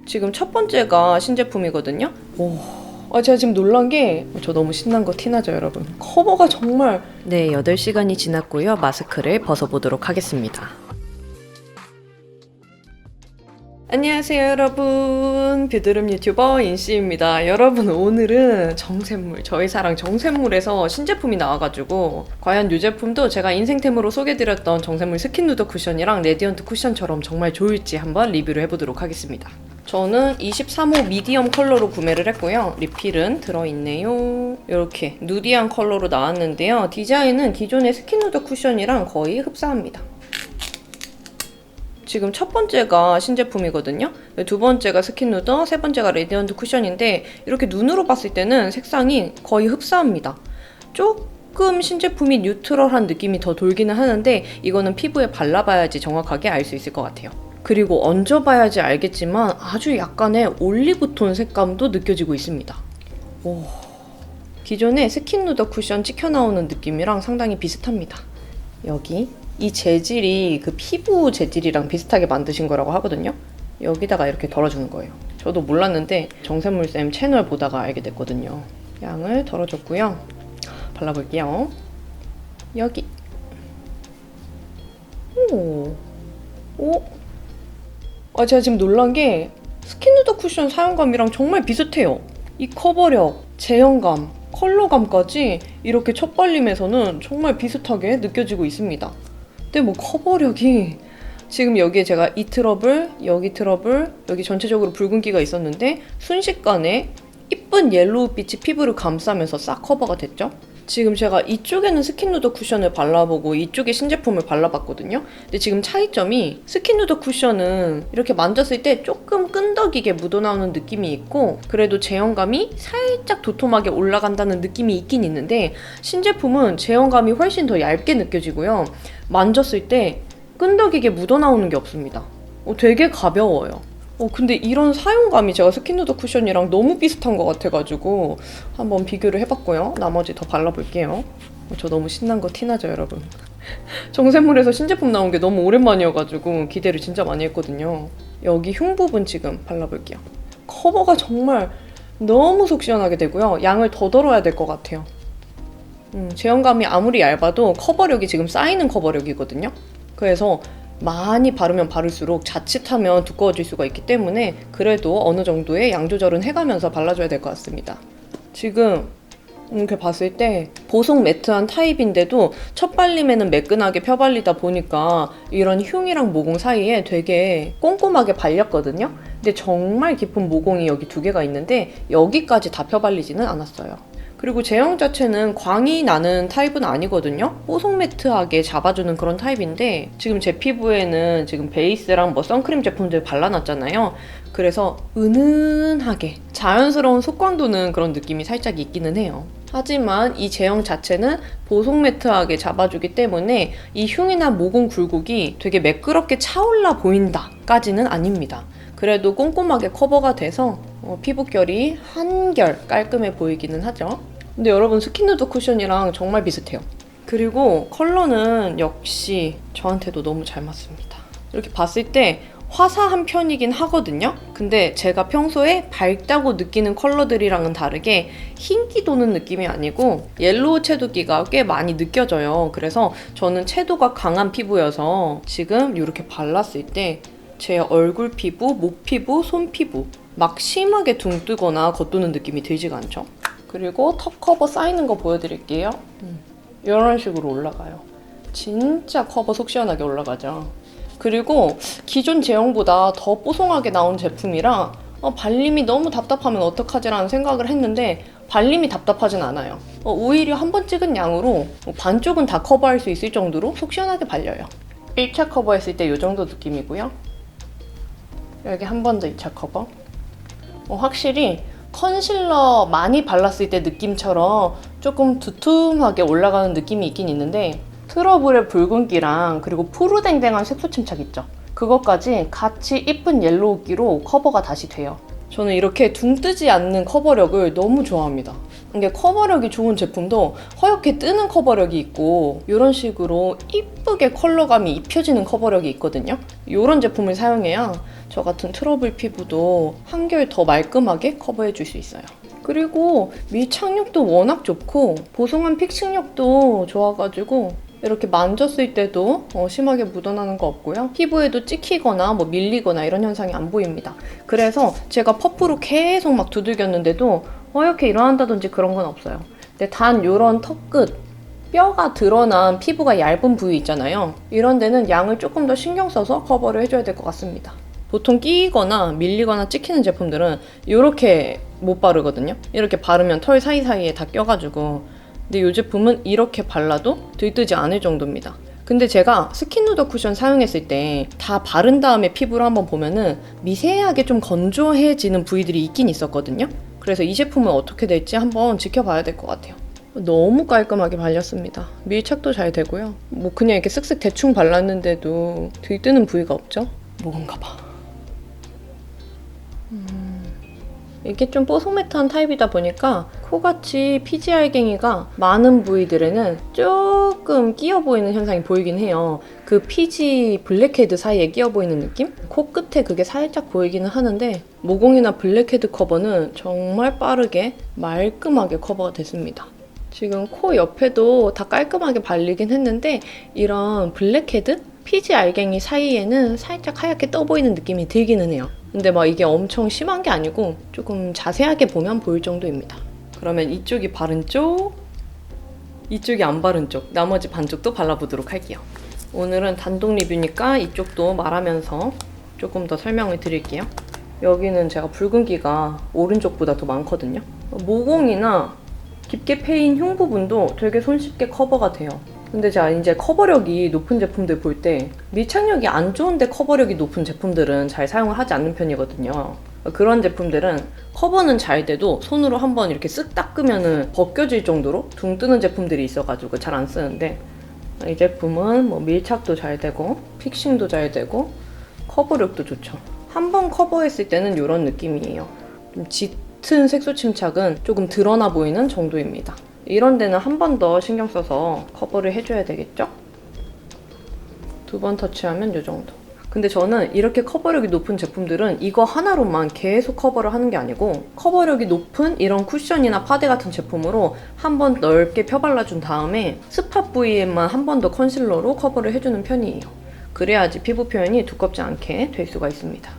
지금 첫 번째가 신제품이거든요. 제가 지금 놀란 게 저 너무 신난 거 티나죠, 여러분? 커버가 정말. 네, 8시간이 지났고요. 마스크를 벗어보도록 하겠습니다. 안녕하세요, 여러분. 뷰드룸 유튜버 인씨입니다. 여러분, 오늘은 정샘물, 저희 사랑 정샘물에서 신제품이 나와가지고 과연 이 제품도 제가 인생템으로 소개드렸던 정샘물 스킨 누더 쿠션이랑 레디언트 쿠션처럼 정말 좋을지 한번 리뷰를 해보도록 하겠습니다. 저는 23호 미디엄 컬러로 구매를 했고요. 리필은 들어있네요. 이렇게 누디한 컬러로 나왔는데요. 디자인은 기존의 스킨 누더 쿠션이랑 거의 흡사합니다. 지금 첫 번째가 신제품이거든요. 두 번째가 스킨 누더, 세 번째가 레디언트 쿠션인데 이렇게 눈으로 봤을 때는 색상이 거의 흡사합니다. 조금 신제품이 뉴트럴한 느낌이 더 돌기는 하는데 이거는 피부에 발라봐야지 정확하게 알 수 있을 것 같아요. 그리고 얹어봐야지 알겠지만 아주 약간의 올리브톤 색감도 느껴지고 있습니다. 기존의 스킨 누더 쿠션 찍혀 나오는 느낌이랑 상당히 비슷합니다. 여기 이 재질이 그 피부 재질이랑 비슷하게 만드신 거라고 하거든요. 여기다가 이렇게 덜어주는 거예요. 저도 몰랐는데 정샘물쌤 채널 보다가 알게 됐거든요. 양을 덜어줬고요. 발라볼게요. 여기. 제가 지금 놀란 게 스킨 누더 쿠션 사용감이랑 정말 비슷해요. 이 커버력, 제형감, 컬러감까지 이렇게 첫 발림에서는 정말 비슷하게 느껴지고 있습니다. 근데 뭐 커버력이 지금 여기에 제가 이 트러블, 여기 트러블, 여기 전체적으로 붉은기가 있었는데 순식간에 이쁜 옐로우빛이 피부를 감싸면서 싹 커버가 됐죠? 지금 제가 이쪽에는 스킨 누더 쿠션을 발라보고 이쪽에 신제품을 발라봤거든요. 근데 지금 차이점이 스킨 누더 쿠션은 이렇게 만졌을 때 조금 끈덕이게 묻어나오는 느낌이 있고 그래도 제형감이 살짝 도톰하게 올라간다는 느낌이 있긴 있는데 신제품은 제형감이 훨씬 더 얇게 느껴지고요. 만졌을 때 끈덕이게 묻어나오는 게 없습니다. 되게 가벼워요. 근데 이런 사용감이 제가 스킨 누더 쿠션이랑 너무 비슷한 것 같아가지고 한번 비교를 해봤고요. 나머지 더 발라볼게요. 저 너무 신난 거 티나죠, 여러분? 정샘물에서 신제품 나온 게 너무 오랜만이어가지고 기대를 진짜 많이 했거든요. 여기 흉 부분 지금 발라볼게요. 커버가 정말 너무 속 시원하게 되고요. 양을 더 덜어야 될 것 같아요. 제형감이 아무리 얇아도 커버력이 지금 쌓이는 커버력이거든요. 그래서 많이 바르면 바를수록 자칫하면 두꺼워질 수가 있기 때문에 그래도 어느 정도의 양 조절은 해가면서 발라줘야 될 것 같습니다. 지금 이렇게 봤을 때 보속 매트한 타입인데도 첫 발림에는 매끈하게 펴발리다 보니까 이런 흉이랑 모공 사이에 되게 꼼꼼하게 발렸거든요. 근데 정말 깊은 모공이 여기 2개가 있는데 여기까지 다 펴발리지는 않았어요. 그리고 제형 자체는 광이 나는 타입은 아니거든요. 뽀송 매트하게 잡아주는 그런 타입인데 지금 제 피부에는 지금 베이스랑 뭐 선크림 제품들 발라놨잖아요. 그래서 은은하게 자연스러운 속광 도는 그런 느낌이 살짝 있기는 해요. 하지만 이 제형 자체는 보속 매트하게 잡아주기 때문에 이 흉이나 모공 굴곡이 되게 매끄럽게 차올라 보인다 까지는 아닙니다. 그래도 꼼꼼하게 커버가 돼서 피부결이 한결 깔끔해 보이기는 하죠. 근데 여러분 스킨 누더 쿠션이랑 정말 비슷해요. 그리고 컬러는 역시 저한테도 너무 잘 맞습니다. 이렇게 봤을 때 화사한 편이긴 하거든요. 근데 제가 평소에 밝다고 느끼는 컬러들이랑은 다르게 흰기 도는 느낌이 아니고 옐로우 채도기가 꽤 많이 느껴져요. 그래서 저는 채도가 강한 피부여서 지금 이렇게 발랐을 때 제 얼굴 피부, 목 피부, 손 피부 막 심하게 둥 뜨거나 겉도는 느낌이 들지가 않죠. 그리고 턱 커버 쌓이는 거 보여드릴게요. 이런 식으로 올라가요. 진짜 커버 속 시원하게 올라가죠. 그리고 기존 제형보다 더 뽀송하게 나온 제품이라 발림이 너무 답답하면 어떡하지라는 생각을 했는데 발림이 답답하진 않아요. 오히려 한 번 찍은 양으로 반쪽은 다 커버할 수 있을 정도로 속 시원하게 발려요. 1차 커버했을 때 이 정도 느낌이고요. 여기 한 번 더 2차 커버. 확실히 컨실러 많이 발랐을 때 느낌처럼 조금 두툼하게 올라가는 느낌이 있긴 있는데 트러블의 붉은기랑 그리고 푸르댕댕한 색소 침착 있죠? 그것까지 같이 이쁜 옐로우기로 커버가 다시 돼요. 저는 이렇게 둥 뜨지 않는 커버력을 너무 좋아합니다. 이게 커버력이 좋은 제품도 허옇게 뜨는 커버력이 있고 이런 식으로 이쁘게 컬러감이 입혀지는 커버력이 있거든요. 이런 제품을 사용해야 저 같은 트러블 피부도 한결 더 말끔하게 커버해 줄 수 있어요. 그리고 밀착력도 워낙 좋고 보송한 픽싱력도 좋아가지고 이렇게 만졌을 때도 심하게 묻어나는 거 없고요. 피부에도 찍히거나 뭐 밀리거나 이런 현상이 안 보입니다. 그래서 제가 퍼프로 계속 막 두들겼는데도 허옇게 일어난다든지 그런 건 없어요. 근데 단 이런 턱끝, 뼈가 드러난 피부가 얇은 부위 있잖아요. 이런 데는 양을 조금 더 신경 써서 커버를 해줘야 될 것 같습니다. 보통 끼거나 밀리거나 찍히는 제품들은 이렇게 못 바르거든요. 이렇게 바르면 털 사이사이에 다 껴가지고. 근데 이 제품은 이렇게 발라도 들뜨지 않을 정도입니다. 근데 제가 스킨 누더 쿠션 사용했을 때 다 바른 다음에 피부를 한번 보면은 미세하게 좀 건조해지는 부위들이 있긴 있었거든요. 그래서 이 제품은 어떻게 될지 한번 지켜봐야 될 것 같아요. 너무 깔끔하게 발렸습니다. 밀착도 잘 되고요. 뭐 그냥 이렇게 쓱쓱 대충 발랐는데도 들뜨는 부위가 없죠? 뭔가 봐. 이게 좀 뽀송매트한 타입이다 보니까 코같이 피지알갱이가 많은 부위들에는 조금 끼어 보이는 현상이 보이긴 해요. 그 피지 블랙헤드 사이에 끼어 보이는 느낌? 코끝에 그게 살짝 보이기는 하는데 모공이나 블랙헤드 커버는 정말 빠르게 말끔하게 커버가 됐습니다. 지금 코 옆에도 다 깔끔하게 발리긴 했는데 이런 블랙헤드? 피지 알갱이 사이에는 살짝 하얗게 떠 보이는 느낌이 들기는 해요. 근데 막 이게 엄청 심한 게 아니고 조금 자세하게 보면 보일 정도입니다. 그러면 이쪽이 바른 쪽, 이쪽이 안 바른 쪽, 나머지 반쪽도 발라보도록 할게요. 오늘은 단독 리뷰니까 이쪽도 말하면서 조금 더 설명을 드릴게요. 여기는 제가 붉은기가 오른쪽보다 더 많거든요. 모공이나 깊게 패인 흉 부분도 되게 손쉽게 커버가 돼요. 근데 제가 이제 커버력이 높은 제품들 볼 때 밀착력이 안 좋은데 커버력이 높은 제품들은 잘 사용을 하지 않는 편이거든요. 그런 제품들은 커버는 잘 돼도 손으로 한번 이렇게 쓱 닦으면은 벗겨질 정도로 둥 뜨는 제품들이 있어가지고 잘 안 쓰는데 이 제품은 뭐 밀착도 잘 되고 픽싱도 잘 되고 커버력도 좋죠. 한 번 커버했을 때는 이런 느낌이에요. 좀 짙은 색소 침착은 조금 드러나 보이는 정도입니다. 이런 데는 한 번 더 신경 써서 커버를 해줘야 되겠죠? 2번 터치하면 이 정도. 근데 저는 이렇게 커버력이 높은 제품들은 이거 하나로만 계속 커버를 하는 게 아니고 커버력이 높은 이런 쿠션이나 파데 같은 제품으로 한 번 넓게 펴발라준 다음에 스팟 부위에만 한 번 더 컨실러로 커버를 해주는 편이에요. 그래야지 피부 표현이 두껍지 않게 될 수가 있습니다.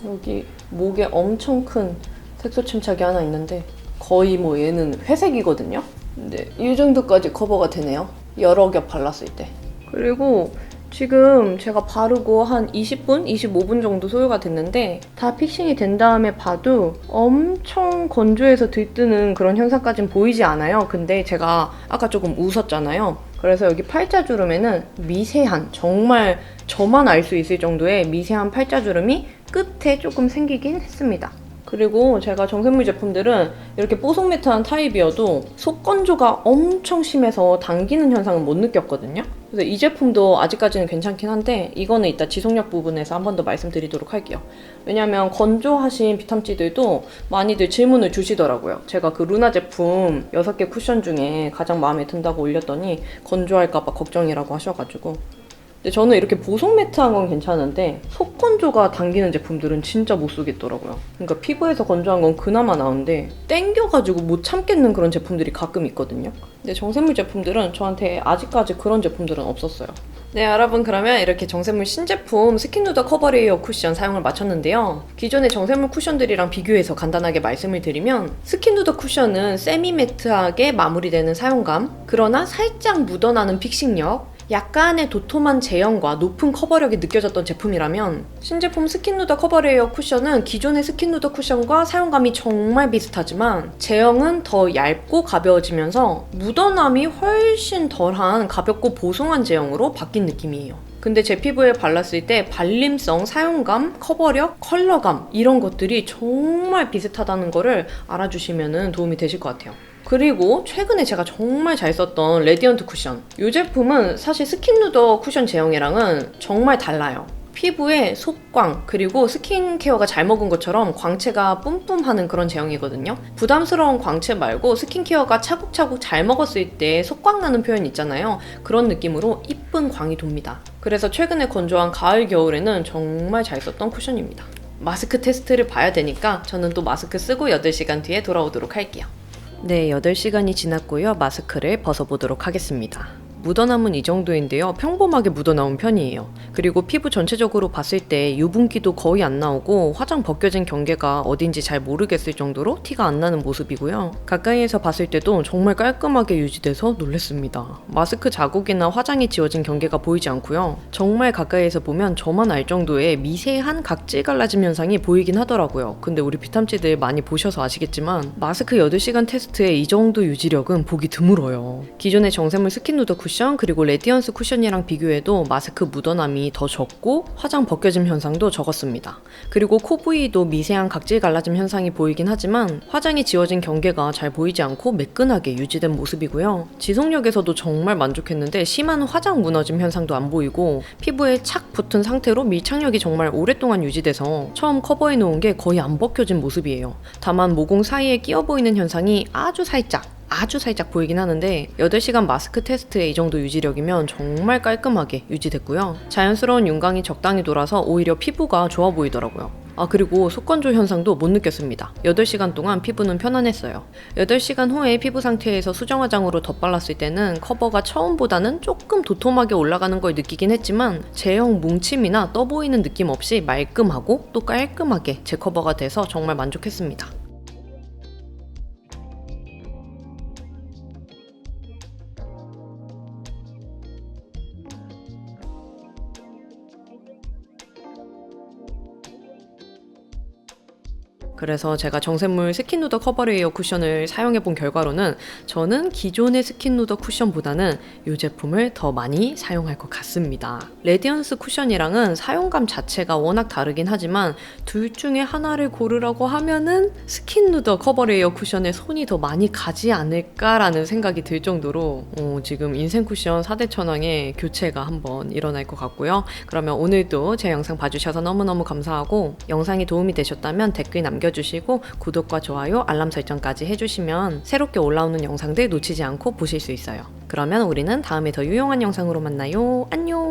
여기 목에 엄청 큰 색소 침착이 하나 있는데 거의 뭐 얘는 회색이거든요? 근데 이 정도까지 커버가 되네요. 여러 겹 발랐을 때. 그리고 지금 제가 바르고 한 20분, 25분 정도 소요가 됐는데 다 픽싱이 된 다음에 봐도 엄청 건조해서 들뜨는 그런 현상까지는 보이지 않아요. 근데 제가 아까 조금 웃었잖아요. 그래서 여기 팔자주름에는 미세한, 정말 저만 알 수 있을 정도의 미세한 팔자주름이 끝에 조금 생기긴 했습니다. 그리고 제가 정샘물 제품들은 이렇게 뽀송매트한 타입이어도 속건조가 엄청 심해서 당기는 현상은 못 느꼈거든요. 그래서 이 제품도 아직까지는 괜찮긴 한데 이거는 이따 지속력 부분에서 한 번 더 말씀드리도록 할게요. 왜냐면 건조하신 비탐찌들도 많이들 질문을 주시더라고요. 제가 그 루나 제품 6개 쿠션 중에 가장 마음에 든다고 올렸더니 건조할까봐 걱정이라고 하셔가지고 근데 저는 이렇게 보송 매트한 건 괜찮은데 속건조가 당기는 제품들은 진짜 못 쓰겠더라고요. 그러니까 피부에서 건조한 건 그나마 나은데 땡겨가지고 못 참겠는 그런 제품들이 가끔 있거든요. 근데 정샘물 제품들은 저한테 아직까지 그런 제품들은 없었어요. 네, 여러분, 그러면 이렇게 정샘물 신제품 스킨 누더 커버 레이어 쿠션 사용을 마쳤는데요. 기존의 정샘물 쿠션들이랑 비교해서 간단하게 말씀을 드리면 스킨 누더 쿠션은 세미 매트하게 마무리되는 사용감, 그러나 살짝 묻어나는 픽싱력, 약간의 도톰한 제형과 높은 커버력이 느껴졌던 제품이라면 신제품 스킨 누더 커버 레이어 쿠션은 기존의 스킨 누더 쿠션과 사용감이 정말 비슷하지만 제형은 더 얇고 가벼워지면서 묻어남이 훨씬 덜한 가볍고 보송한 제형으로 바뀐 느낌이에요. 근데 제 피부에 발랐을 때 발림성, 사용감, 커버력, 컬러감 이런 것들이 정말 비슷하다는 거를 알아주시면 도움이 되실 것 같아요. 그리고 최근에 제가 정말 잘 썼던 레디언트 쿠션, 이 제품은 사실 스킨 누더 쿠션 제형이랑은 정말 달라요. 피부에 속광 그리고 스킨케어가 잘 먹은 것처럼 광채가 뿜뿜하는 그런 제형이거든요. 부담스러운 광채 말고 스킨케어가 차곡차곡 잘 먹었을 때 속광 나는 표현 있잖아요. 그런 느낌으로 이쁜 광이 돕니다. 그래서 최근에 건조한 가을 겨울에는 정말 잘 썼던 쿠션입니다. 마스크 테스트를 봐야 되니까 저는 또 마스크 쓰고 8시간 뒤에 돌아오도록 할게요. 네, 8시간이 지났고요. 마스크를 벗어보도록 하겠습니다. 묻어남은 이 정도인데요. 평범하게 묻어나온 편이에요. 그리고 피부 전체적으로 봤을 때 유분기도 거의 안 나오고 화장 벗겨진 경계가 어딘지 잘 모르겠을 정도로 티가 안 나는 모습이고요. 가까이에서 봤을 때도 정말 깔끔하게 유지돼서 놀랐습니다. 마스크 자국이나 화장이 지워진 경계가 보이지 않고요. 정말 가까이에서 보면 저만 알 정도의 미세한 각질 갈라짐 현상이 보이긴 하더라고요. 근데 우리 비탐지들 많이 보셔서 아시겠지만 마스크 8시간 테스트에 이 정도 유지력은 보기 드물어요. 기존의 정샘물 스킨 누더 쿠션 그리고 레디언스 쿠션이랑 비교해도 마스크 묻어남이 더 적고 화장 벗겨짐 현상도 적었습니다. 그리고 코 부위도 미세한 각질 갈라짐 현상이 보이긴 하지만 화장이 지워진 경계가 잘 보이지 않고 매끈하게 유지된 모습이고요. 지속력에서도 정말 만족했는데 심한 화장 무너짐 현상도 안 보이고 피부에 착 붙은 상태로 밀착력이 정말 오랫동안 유지돼서 처음 커버해 놓은 게 거의 안 벗겨진 모습이에요. 다만 모공 사이에 끼어 보이는 현상이 아주 살짝 보이긴 하는데 8시간 마스크 테스트에 이 정도 유지력이면 정말 깔끔하게 유지됐고요. 자연스러운 윤광이 적당히 돌아서 오히려 피부가 좋아 보이더라고요. 그리고 속건조 현상도 못 느꼈습니다. 8시간 동안 피부는 편안했어요. 8시간 후에 피부 상태에서 수정 화장으로 덧발랐을 때는 커버가 처음보다는 조금 도톰하게 올라가는 걸 느끼긴 했지만 제형 뭉침이나 떠 보이는 느낌 없이 말끔하고 또 깔끔하게 재커버가 돼서 정말 만족했습니다. 그래서 제가 정샘물 스킨 누더 커버레이어 쿠션을 사용해본 결과로는 저는 기존의 스킨 누더 쿠션보다는 이 제품을 더 많이 사용할 것 같습니다. 레디언스 쿠션이랑은 사용감 자체가 워낙 다르긴 하지만 둘 중에 하나를 고르라고 하면은 스킨 누더 커버레이어 쿠션에 손이 더 많이 가지 않을까라는 생각이 들 정도로 지금 인생 쿠션 4대 천왕의 교체가 한번 일어날 것 같고요. 그러면 오늘도 제 영상 봐주셔서 너무너무 감사하고 영상이 도움이 되셨다면 댓글 남겨주시고 구독과 좋아요, 알람 설정까지 해주시면 새롭게 올라오는 영상들 놓치지 않고 보실 수 있어요. 그러면 우리는 다음에 더 유용한 영상으로 만나요. 안녕!